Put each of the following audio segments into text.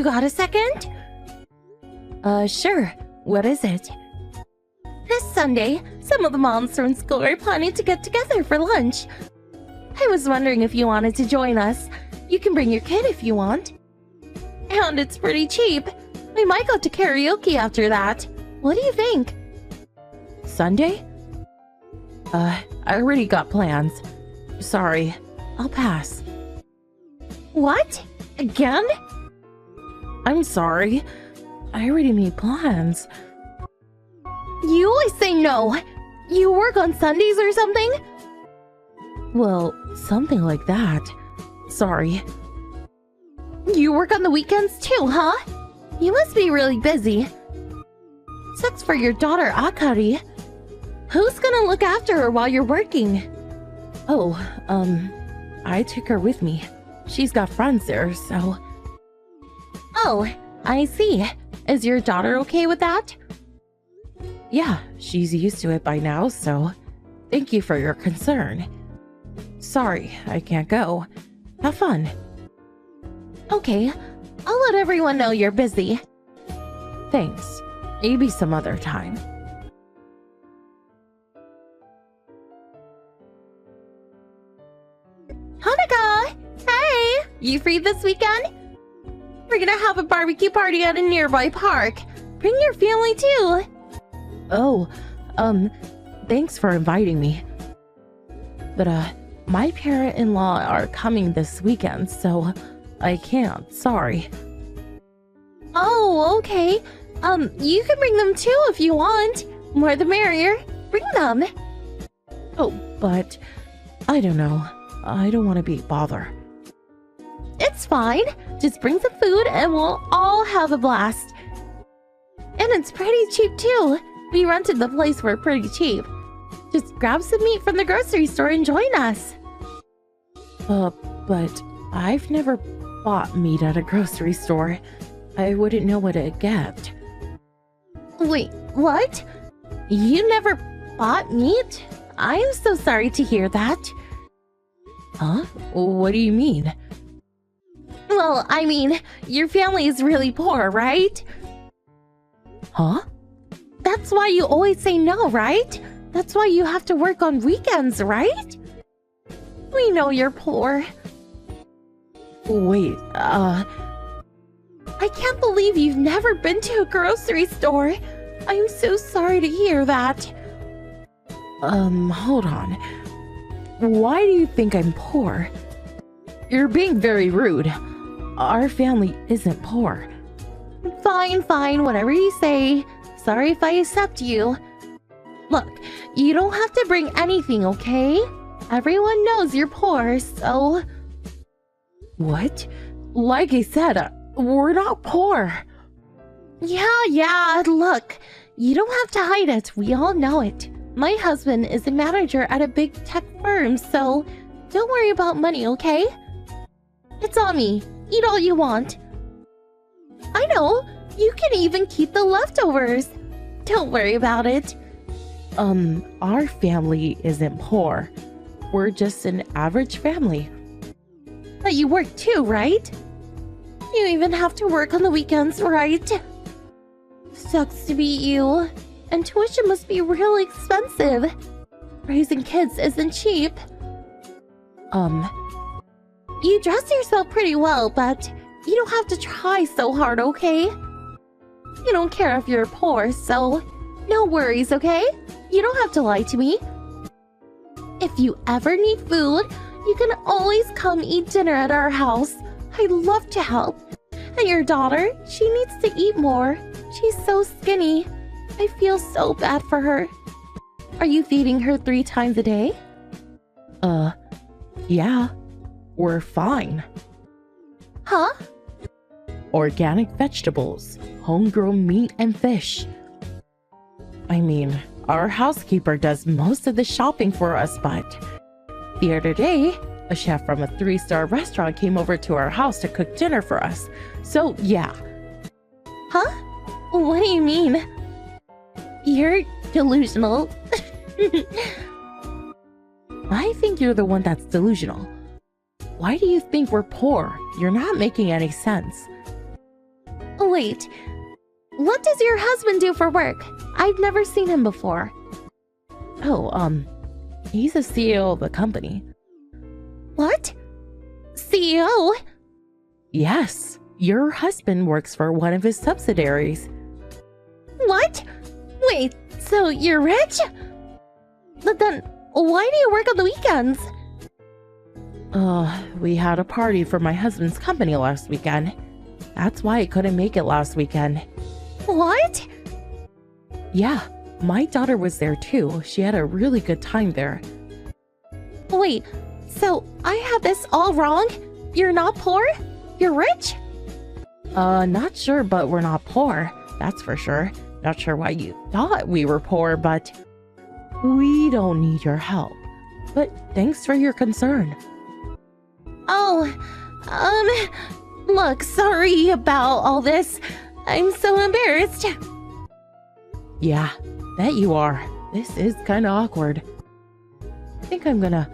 You got a second? Sure. What is it? This Sunday, some of the moms from school are planning to get together for lunch. I was wondering if you wanted to join us. You can bring your kid if you want. And it's pretty cheap. We might go to karaoke after that. What do you think? Sunday? I already got plans. Sorry, I'll pass. What? Again? I'm sorry. I already made plans. You always say no. You work on Sundays or something? Well, something like that. Sorry. You work on the weekends too, huh? You must be really busy. Sucks for your daughter, Akari. Who's gonna look after her while you're working? Oh, I took her with me. She's got friends there, so... Oh, I see. Is your daughter okay with that? Yeah, she's used to it by now, so thank you for your concern. Sorry, I can't go. Have fun. Okay, I'll let everyone know you're busy. Thanks. Maybe some other time. Hanukkah! Hey! You free this weekend? We're gonna have a barbecue party at a nearby park. Bring your family too. Oh, thanks for inviting me. But, my parent-in-law are coming this weekend, so I can't, sorry. Oh, okay. You can bring them too if you want. More the merrier. Bring them. Oh, but I don't know. I don't want to be a bother. It's fine. Just bring some food and we'll all have a blast. And it's pretty cheap too. We rented the place for pretty cheap. Just grab some meat from the grocery store and join us. But I've never bought meat at a grocery store. I wouldn't know what to get. Wait, what? You never bought meat? I'm so sorry to hear that. Huh? What do you mean? Well, I mean, your family is really poor, right? Huh? That's why you always say no, right? That's why you have to work on weekends, right? We know you're poor. Wait, I can't believe you've never been to a grocery store. I'm so sorry to hear that. Hold on. Why do you think I'm poor? You're being very rude. Our family isn't poor. Fine, fine, whatever you say. Sorry if I accept you. Look, you don't have to bring anything, okay? Everyone knows you're poor, so... What? Like I said, we're not poor. Yeah, look. You don't have to hide it. We all know it. My husband is a manager at a big tech firm, so don't worry about money, okay? It's on me. Eat all you want. I know. You can even keep the leftovers. Don't worry about it. Our family isn't poor. We're just an average family. But you work too, right? You even have to work on the weekends, right? Sucks to be you. And tuition must be really expensive. Raising kids isn't cheap. You dress yourself pretty well, but you don't have to try so hard, okay? You don't care if you're poor, so no worries, okay? You don't have to lie to me. If you ever need food, you can always come eat dinner at our house. I'd love to help. And your daughter, she needs to eat more. She's so skinny. I feel so bad for her. Are you feeding her 3 times a day? Yeah. We're fine. Huh? Organic vegetables, homegrown meat and fish. I mean, our housekeeper does most of the shopping for us, but the other day, a chef from a 3-star restaurant came over to our house to cook dinner for us. So, yeah. Huh? What do you mean? You're delusional. I think you're the one that's delusional. Why do you think we're poor? You're not making any sense. Wait, what does your husband do for work? I've never seen him before. Oh, he's the CEO of the company. What? CEO? Yes, your husband works for one of his subsidiaries. What? Wait, so you're rich? But then, why do you work on the weekends? We had a party for my husband's company last weekend. That's why I couldn't make it last weekend. What? Yeah, my daughter was there too. She had a really good time there. Wait, so I have this all wrong? You're not poor? You're rich? Not sure, but we're not poor. That's for sure. Not sure why you thought we were poor, but we don't need your help. But thanks for your concern. Oh, look, sorry about all this. I'm so embarrassed. Yeah, bet you are. This is kind of awkward. I think I'm gonna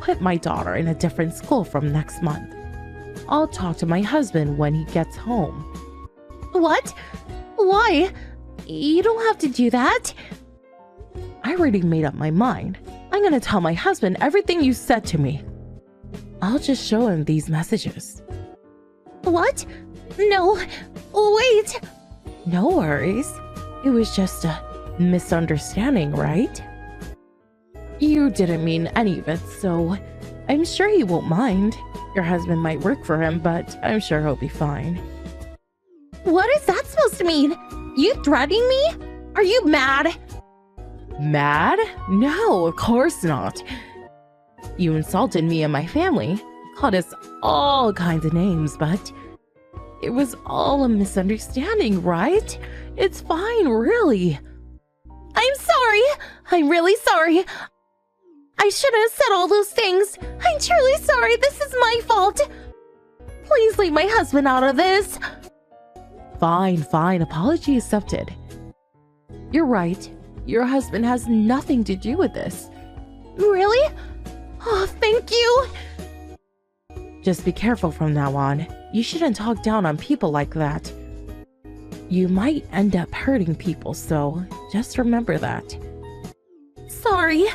put my daughter in a different school from next month. I'll talk to my husband when he gets home. What? Why? You don't have to do that. I already made up my mind. I'm gonna tell my husband everything you said to me. I'll just show him these messages. What? No, wait. No worries. It was just a misunderstanding, right? You didn't mean any of it, so I'm sure he won't mind. Your husband might work for him, but I'm sure he'll be fine. What is that supposed to mean? You threatening me? Are you mad? Mad? No, of course not. You insulted me and my family, called us all kinds of names, but it was all a misunderstanding, right? It's fine, really. I'm sorry. I'm really sorry. I shouldn't have said all those things. I'm truly sorry. This is my fault. Please leave my husband out of this. Fine. Apology accepted. You're right. Your husband has nothing to do with this. Really? Oh, thank you. Just be careful from now on. You shouldn't talk down on people like that. You might end up hurting people, so just remember that. Sorry.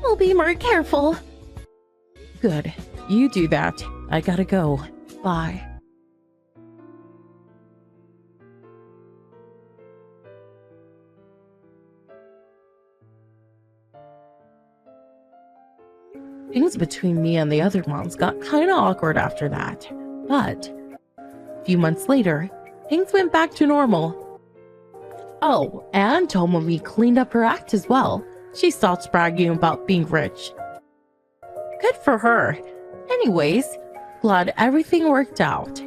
I'll be more careful. Good. You do that. I gotta go. Bye. Things between me and the other moms got kinda awkward after that. But a few months later, things went back to normal. Oh, and Tomomi cleaned up her act as well. She stopped bragging about being rich. Good for her. Anyways, glad everything worked out.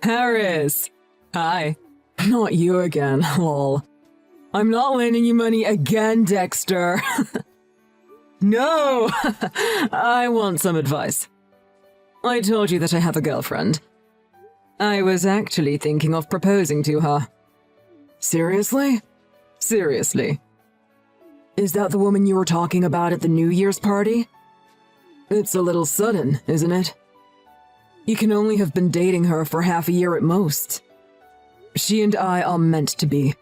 Harris! Hi. Not you again, lol. I'm not lending you money again, Dexter. No! I want some advice. I told you that I have a girlfriend. I was actually thinking of proposing to her. Seriously? Seriously. Is that the woman you were talking about at the New Year's party? It's a little sudden, isn't it? You can only have been dating her for half a year at most. She and I are meant to be.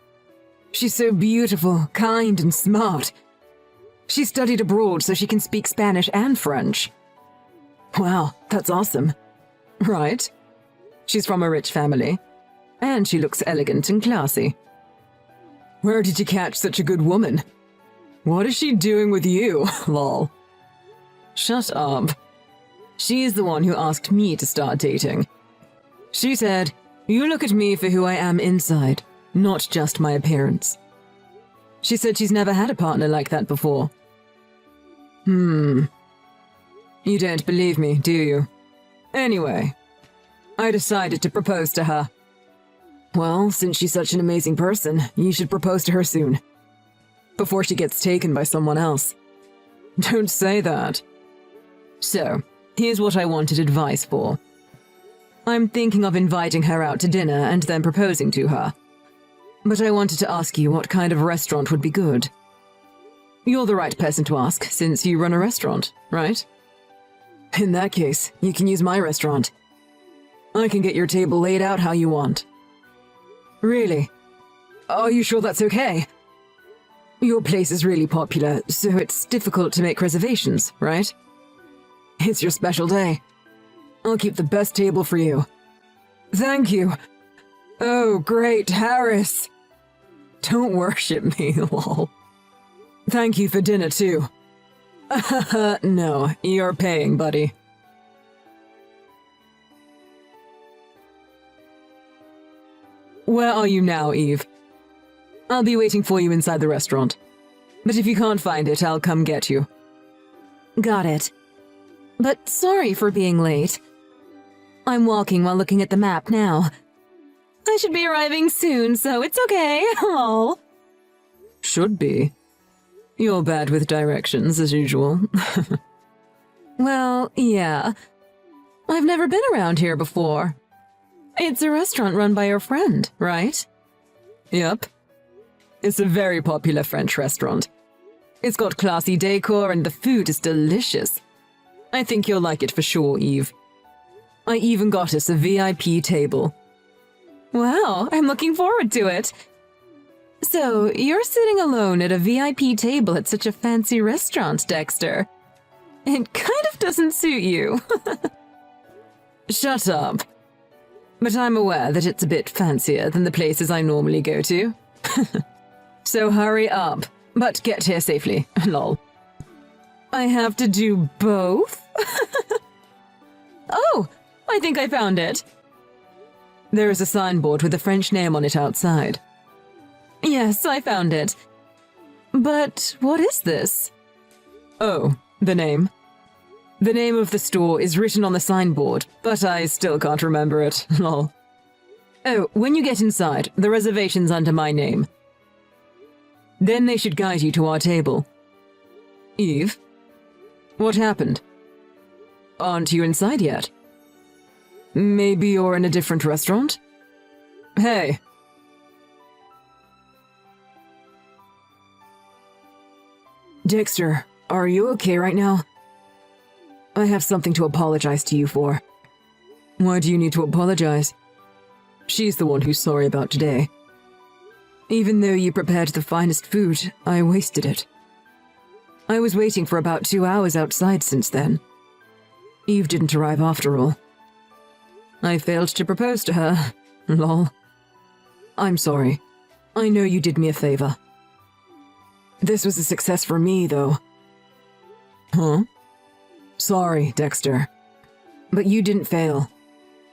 She's so beautiful, kind, and smart. She studied abroad so she can speak Spanish and French. Wow, that's awesome. Right? She's from a rich family, and she looks elegant and classy. Where did you catch such a good woman? What is she doing with you, lol? Shut up. She's the one who asked me to start dating. She said, "You look at me for who I am inside, not just my appearance." She said she's never had a partner like that before. You don't believe me, do you? Anyway, I decided to propose to her. Well, since she's such an amazing person, you should propose to her soon. Before she gets taken by someone else. Don't say that. So, here's what I wanted advice for. I'm thinking of inviting her out to dinner and then proposing to her. But I wanted to ask you what kind of restaurant would be good. You're the right person to ask, since you run a restaurant, right? In that case, you can use my restaurant. I can get your table laid out how you want. Really? Are you sure that's okay? Your place is really popular, so it's difficult to make reservations, right? It's your special day. I'll keep the best table for you. Thank you. Oh, great, Harris. Don't worship me, lol. Thank you for dinner, too. No, you're paying, buddy. Where are you now, Eve? I'll be waiting for you inside the restaurant. But if you can't find it, I'll come get you. Got it. But sorry for being late. I'm walking while looking at the map now. I should be arriving soon, so it's okay. Oh. Should be. You're bad with directions, as usual. Well, yeah. I've never been around here before. It's a restaurant run by your friend, right? Yep. It's a very popular French restaurant. It's got classy decor and the food is delicious. I think you'll like it for sure, Eve. I even got us a VIP table. Wow, I'm looking forward to it. So, you're sitting alone at a VIP table at such a fancy restaurant, Dexter. It kind of doesn't suit you. Shut up. But I'm aware that it's a bit fancier than the places I normally go to. So hurry up, but get here safely, lol. I have to do both? Oh, I think I found it. There is a signboard with a French name on it outside. Yes, I found it. But what is this? Oh, the name. The name of the store is written on the signboard, but I still can't remember it, lol. Oh, when you get inside, the reservation's under my name. Then they should guide you to our table. Eve? What happened? Aren't you inside yet? Maybe you're in a different restaurant? Hey. Dexter, are you okay right now? I have something to apologize to you for. Why do you need to apologize? She's the one who's sorry about today. Even though you prepared the finest food, I wasted it. I was waiting for about 2 hours outside since then. Eve didn't arrive after all. I failed to propose to her. Lol. I'm sorry. I know you did me a favor. This was a success for me, though. Huh? Sorry, Dexter. But you didn't fail.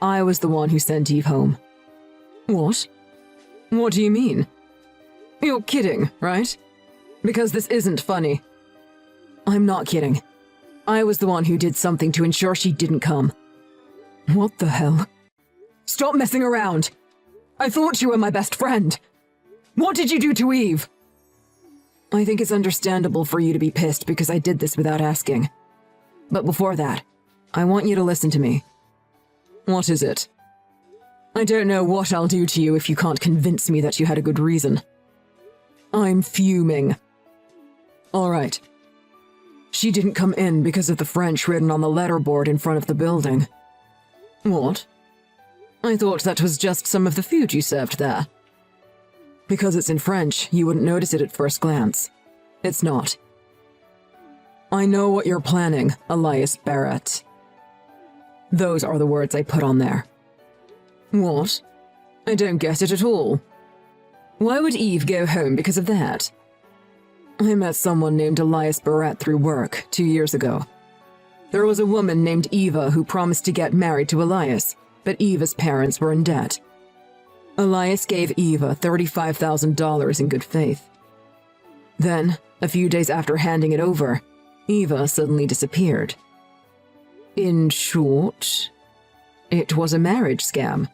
I was the one who sent Eve home. What? What do you mean? You're kidding, right? Because this isn't funny. I'm not kidding. I was the one who did something to ensure she didn't come. What the hell? Stop messing around! I thought you were my best friend! What did you do to Eve? I think it's understandable for you to be pissed because I did this without asking. But before that, I want you to listen to me. What is it? I don't know what I'll do to you if you can't convince me that you had a good reason. I'm fuming. All right. She didn't come in because of the French written on the letterboard in front of the building. What? I thought that was just some of the food you served there. Because it's in French, you wouldn't notice it at first glance. It's not. I know what you're planning, Elias Barrett. Those are the words I put on there. What? I don't get it at all. Why would Eve go home because of that? I met someone named Elias Barrett through work 2 years ago. There was a woman named Eva who promised to get married to Elias, but Eva's parents were in debt. Elias gave Eva $35,000 in good faith. Then, a few days after handing it over, Eva suddenly disappeared. In short, it was a marriage scam.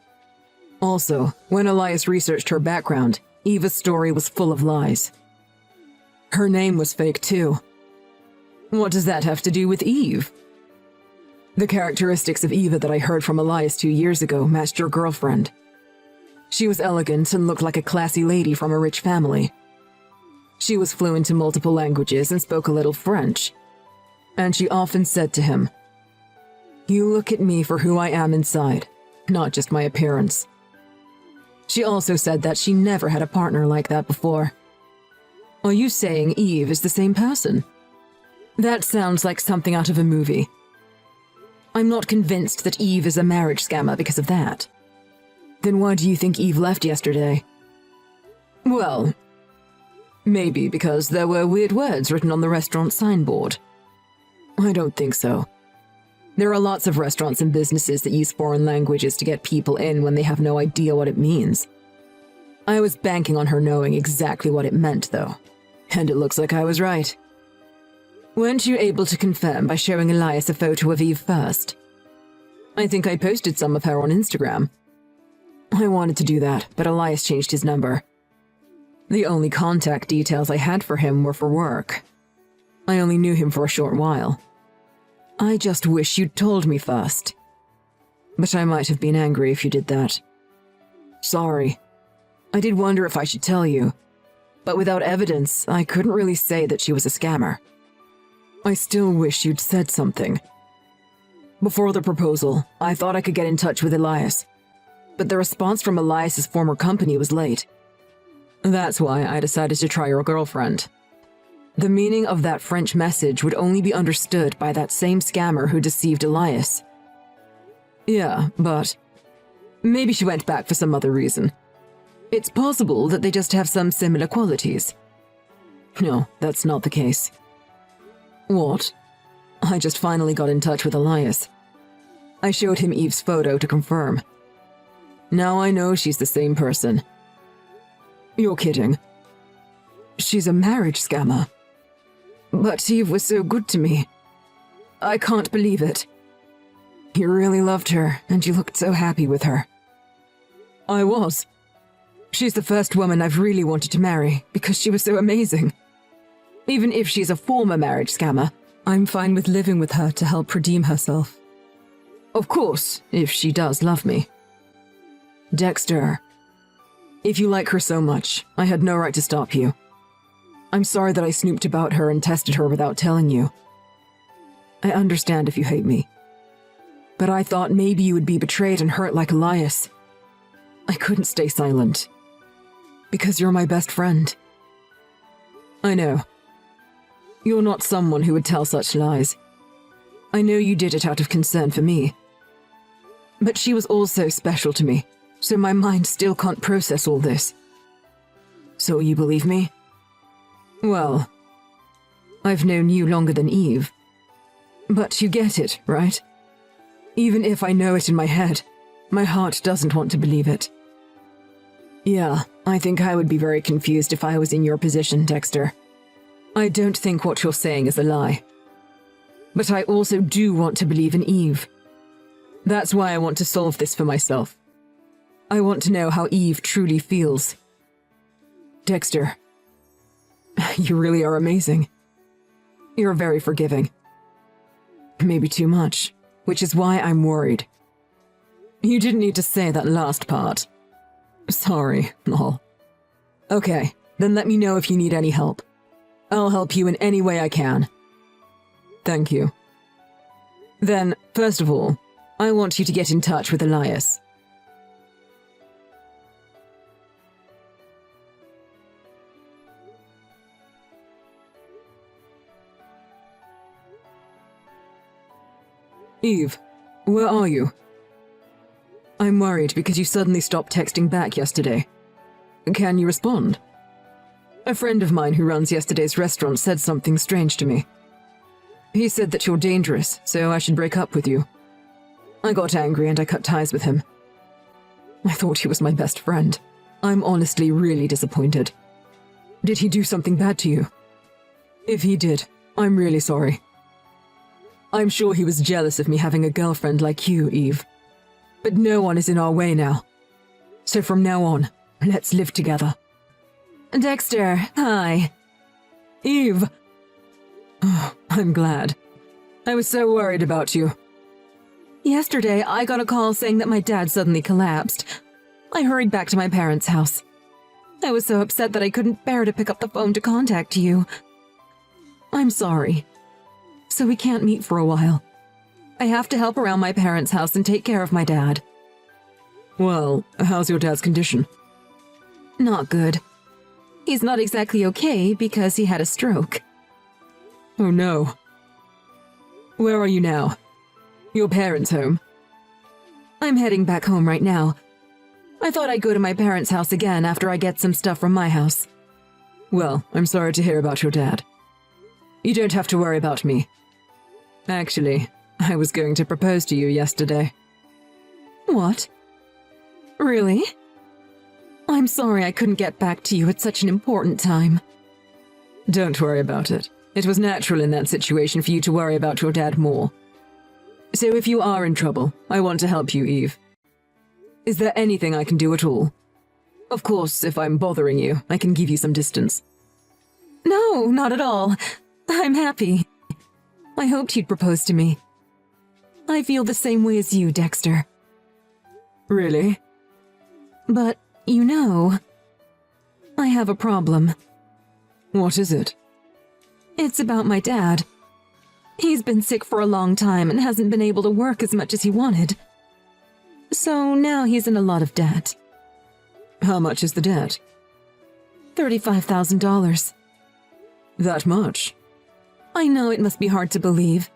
Also, when Elias researched her background, Eva's story was full of lies. Her name was fake too. What does that have to do with Eve? The characteristics of Eva that I heard from Elias 2 years ago matched your girlfriend. She was elegant and looked like a classy lady from a rich family. She was fluent in multiple languages and spoke a little French. And she often said to him, You look at me for who I am inside, not just my appearance. She also said that she never had a partner like that before. Are you saying Eve is the same person? That sounds like something out of a movie. I'm not convinced that Eve is a marriage scammer because of that. Then why do you think Eve left yesterday? Well, maybe because there were weird words written on the restaurant signboard. I don't think so. There are lots of restaurants and businesses that use foreign languages to get people in when they have no idea what it means. I was banking on her knowing exactly what it meant, though. And it looks like I was right. Weren't you able to confirm by showing Elias a photo of Eve first? I think I posted some of her on Instagram. I wanted to do that, but Elias changed his number. The only contact details I had for him were for work. I only knew him for a short while. I just wish you'd told me first. But I might have been angry if you did that. Sorry. I did wonder if I should tell you, but without evidence, I couldn't really say that she was a scammer. I still wish you'd said something. Before the proposal, I thought I could get in touch with Elias, but the response from Elias's former company was late. That's why I decided to try your girlfriend. The meaning of that French message would only be understood by that same scammer who deceived Elias. Yeah, but maybe she went back for some other reason. It's possible that they just have some similar qualities. No, that's not the case. What? I just finally got in touch with Elias. I showed him Eve's photo to confirm. Now I know she's the same person. You're kidding. She's a marriage scammer. But Eve was so good to me. I can't believe it. You really loved her, and you looked so happy with her. I was. She's the first woman I've really wanted to marry, because she was so amazing. Even if she's a former marriage scammer, I'm fine with living with her to help redeem herself. Of course, if she does love me. Dexter, if you like her so much, I had no right to stop you. I'm sorry that I snooped about her and tested her without telling you. I understand if you hate me. But I thought maybe you would be betrayed and hurt like Elias. I couldn't stay silent. Because you're my best friend. I know. You're not someone who would tell such lies. I know you did it out of concern for me. But she was also special to me, so my mind still can't process all this. So you believe me? Well, I've known you longer than Eve. But you get it, right? Even if I know it in my head, my heart doesn't want to believe it. Yeah, I think I would be very confused if I was in your position, Dexter. I don't think what you're saying is a lie. But I also do want to believe in Eve. That's why I want to solve this for myself. I want to know how Eve truly feels. Dexter, you really are amazing. You're very forgiving. Maybe too much, which is why I'm worried. You didn't need to say that last part. Sorry, lol. Okay, then let me know if you need any help. I'll help you in any way I can. Thank you. Then, first of all, I want you to get in touch with Elias. Eve, where are you? I'm worried because you suddenly stopped texting back yesterday. Can you respond? A friend of mine who runs yesterday's restaurant said something strange to me. He said that you're dangerous, so I should break up with you. I got angry and I cut ties with him. I thought he was my best friend. I'm honestly really disappointed. Did he do something bad to you? If he did, I'm really sorry. I'm sure he was jealous of me having a girlfriend like you, Eve. But no one is in our way now. So from now on, let's live together. Dexter, hi. Eve. Oh, I'm glad. I was so worried about you. Yesterday, I got a call saying that my dad suddenly collapsed. I hurried back to my parents' house. I was so upset that I couldn't bear to pick up the phone to contact you. I'm sorry. So we can't meet for a while. I have to help around my parents' house and take care of my dad. Well, how's your dad's condition? Not good. He's not exactly okay because he had a stroke. Oh no. Where are you now? Your parents' home? I'm heading back home right now. I thought I'd go to my parents' house again after I get some stuff from my house. Well, I'm sorry to hear about your dad. You don't have to worry about me. Actually, I was going to propose to you yesterday. What? Really? I'm sorry I couldn't get back to you at such an important time. Don't worry about it. It was natural in that situation for you to worry about your dad more. So if you are in trouble, I want to help you, Eve. Is there anything I can do at all? Of course, if I'm bothering you, I can give you some distance. No, not at all. I'm happy. I hoped you'd propose to me. I feel the same way as you, Dexter. Really? But, you know, I have a problem. What is it? It's about my dad. He's been sick for a long time and hasn't been able to work as much as he wanted. So now he's in a lot of debt. How much is the debt? $35,000. That much? I know it must be hard to believe.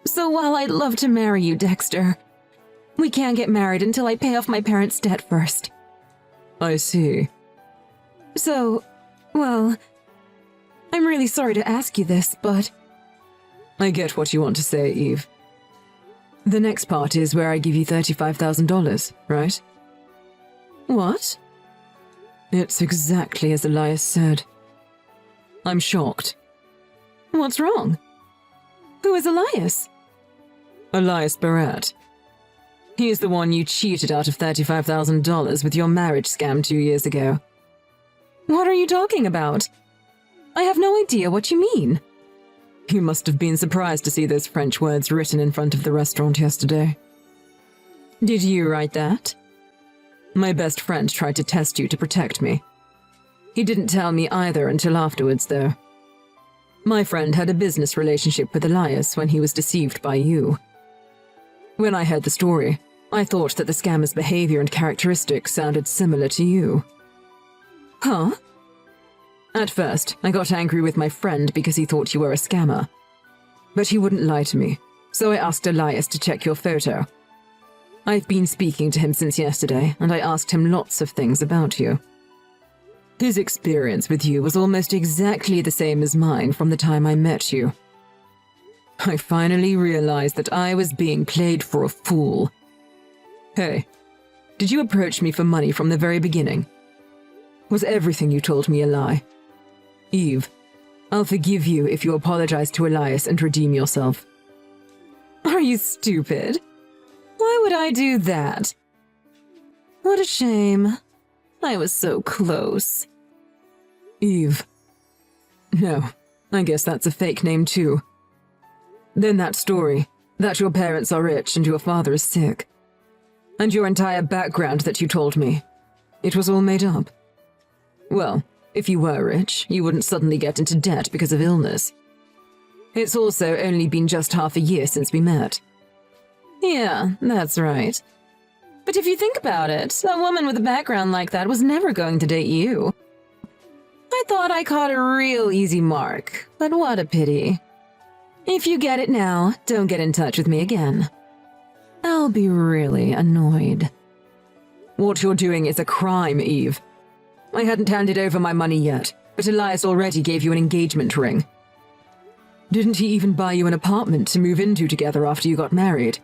So while I'd love to marry you, Dexter, we can't get married until I pay off my parents' debt first. I see. So, well, I'm really sorry to ask you this, but... I get what you want to say, Eve. The next part is where I give you $35,000, right? What? It's exactly as Elias said. I'm shocked. What's wrong? Who is Elias? Elias Barat. He is the one you cheated out of $35,000 with your marriage scam 2 years ago. What are you talking about? I have no idea what you mean. You must have been surprised to see those French words written in front of the restaurant yesterday. Did you write that? My best friend tried to test you to protect me. He didn't tell me either until afterwards, though. My friend had a business relationship with Elias when he was deceived by you. When I heard the story, I thought that the scammer's behavior and characteristics sounded similar to you. Huh? At first, I got angry with my friend because he thought you were a scammer. But he wouldn't lie to me, so I asked Elias to check your photo. I've been speaking to him since yesterday, and I asked him lots of things about you. His experience with you was almost exactly the same as mine from the time I met you. I finally realized that I was being played for a fool. Hey, did you approach me for money from the very beginning? Was everything you told me a lie? Eve, I'll forgive you if you apologize to Elias and redeem yourself. Are you stupid? Why would I do that? What a shame. I was so close. Eve. No, I guess that's a fake name too. Then that story, that your parents are rich and your father is sick. And your entire background that you told me. It was all made up. Well, if you were rich, you wouldn't suddenly get into debt because of illness. It's also only been just half a year since we met. Yeah, that's right. But if you think about it, a woman with a background like that was never going to date you. I thought I caught a real easy mark, but what a pity. If you get it now, don't get in touch with me again. I'll be really annoyed. What you're doing is a crime, Eve. I hadn't handed over my money yet, but Elias already gave you an engagement ring. Didn't he even buy you an apartment to move into together after you got married?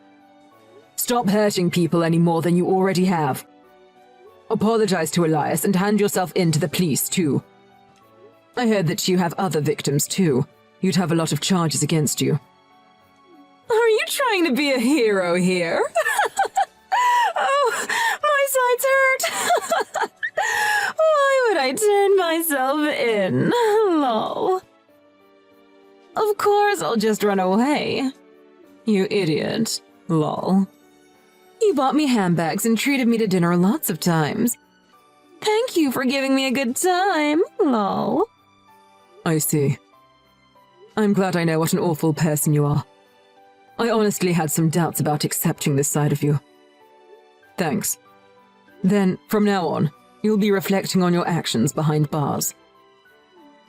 Stop hurting people any more than you already have. Apologize to Elias and hand yourself in to the police, too. I heard that you have other victims, too. You'd have a lot of charges against you. Are you trying to be a hero here? Oh, my sides hurt. Why would I turn myself in? Lol. Of course I'll just run away. You idiot. Lol. You bought me handbags and treated me to dinner lots of times. Thank you for giving me a good time. Lol. I see. I'm glad I know what an awful person you are. I honestly had some doubts about accepting this side of you. Thanks. Then, from now on, you'll be reflecting on your actions behind bars.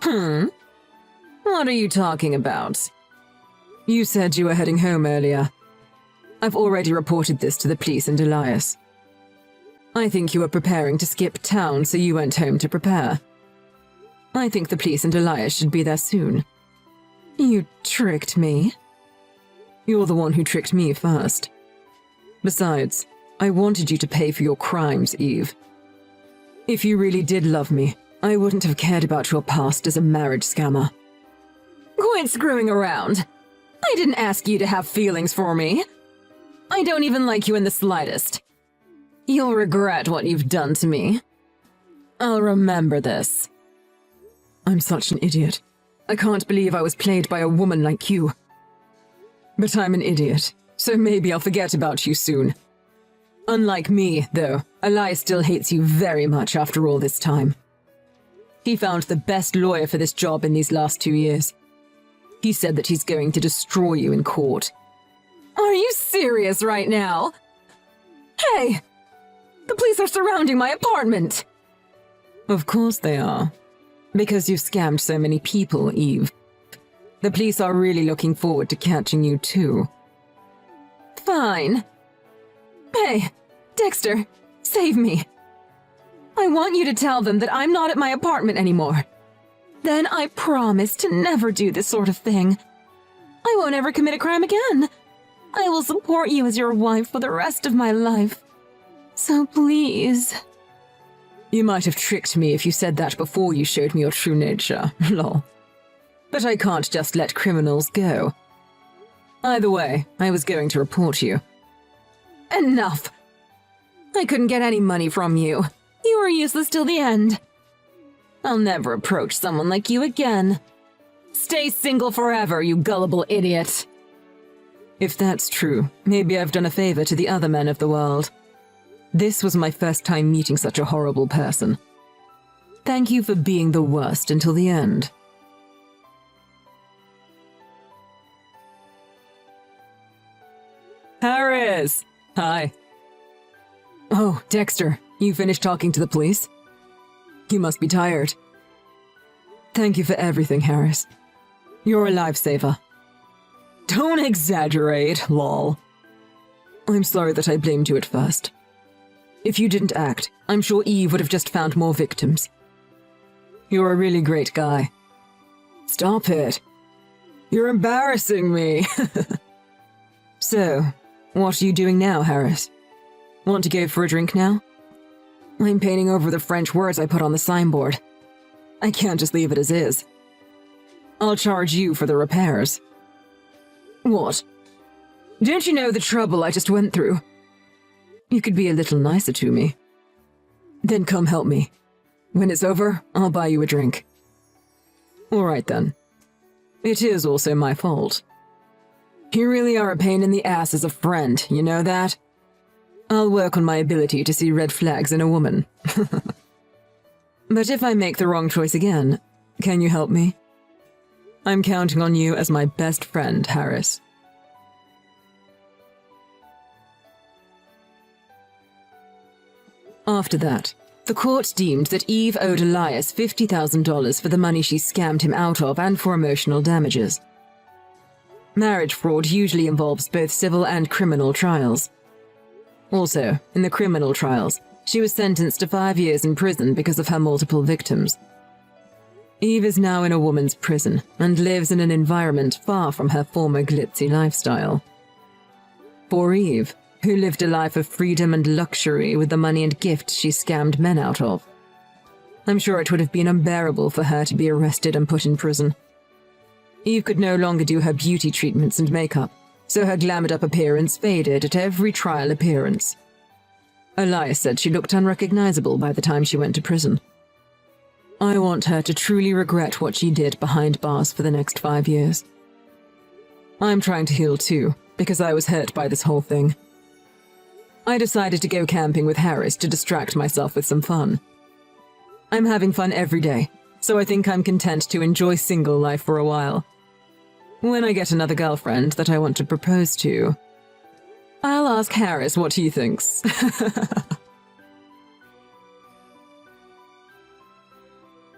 What are you talking about? You said you were heading home earlier. I've already reported this to the police and Elias. I think you were preparing to skip town, so you went home to prepare. I think the police and Elias should be there soon. You tricked me. You're the one who tricked me first. Besides, I wanted you to pay for your crimes, Eve. If you really did love me, I wouldn't have cared about your past as a marriage scammer. Quit screwing around. I didn't ask you to have feelings for me. I don't even like you in the slightest. You'll regret what you've done to me. I'll remember this. I'm such an idiot. I can't believe I was played by a woman like you. But I'm an idiot, so maybe I'll forget about you soon. Unlike me, though, Elias still hates you very much after all this time. He found the best lawyer for this job in these last 2 years. He said that he's going to destroy you in court. Are you serious right now? Hey! The police are surrounding my apartment! Of course they are. Because you've scammed so many people, Eve. The police are really looking forward to catching you too. Fine. Hey, Dexter, save me. I want you to tell them that I'm not at my apartment anymore. Then I promise to never do this sort of thing. I won't ever commit a crime again. I will support you as your wife for the rest of my life. So please. You might have tricked me if you said that before you showed me your true nature, lol. But I can't just let criminals go. Either way, I was going to report you. Enough! I couldn't get any money from you. You were useless till the end. I'll never approach someone like you again. Stay single forever, you gullible idiot. If that's true, maybe I've done a favor to the other men of the world. This was my first time meeting such a horrible person. Thank you for being the worst until the end. Harris! Hi. Oh, Dexter, you finished talking to the police? You must be tired. Thank you for everything, Harris. You're a lifesaver. Don't exaggerate, lol. I'm sorry that I blamed you at first. If you didn't act, I'm sure Eve would have just found more victims. You're a really great guy. Stop it. You're embarrassing me. So, what are you doing now, Harris? Want to go for a drink now? I'm painting over the French words I put on the signboard. I can't just leave it as is. I'll charge you for the repairs. What? Don't you know the trouble I just went through? You could be a little nicer to me. Then come help me. When it's over, I'll buy you a drink. All right then. It is also my fault. You really are a pain in the ass as a friend, you know that? I'll work on my ability to see red flags in a woman. But if I make the wrong choice again, can you help me? I'm counting on you as my best friend, Harris. After that, the court deemed that Eve owed Elias $50,000 for the money she scammed him out of and for emotional damages. Marriage fraud usually involves both civil and criminal trials. Also, in the criminal trials, she was sentenced to 5 years in prison because of her multiple victims. Eve is now in a woman's prison and lives in an environment far from her former glitzy lifestyle. For Eve, who lived a life of freedom and luxury with the money and gifts she scammed men out of, I'm sure it would have been unbearable for her to be arrested and put in prison. Eve could no longer do her beauty treatments and makeup, so her glammed-up appearance faded at every trial appearance. Elias said she looked unrecognizable by the time she went to prison. I want her to truly regret what she did behind bars for the next 5 years. I'm trying to heal too, because I was hurt by this whole thing. I decided to go camping with Harris to distract myself with some fun. I'm having fun every day, so I think I'm content to enjoy single life for a while. When I get another girlfriend that I want to propose to, I'll ask Harris what he thinks.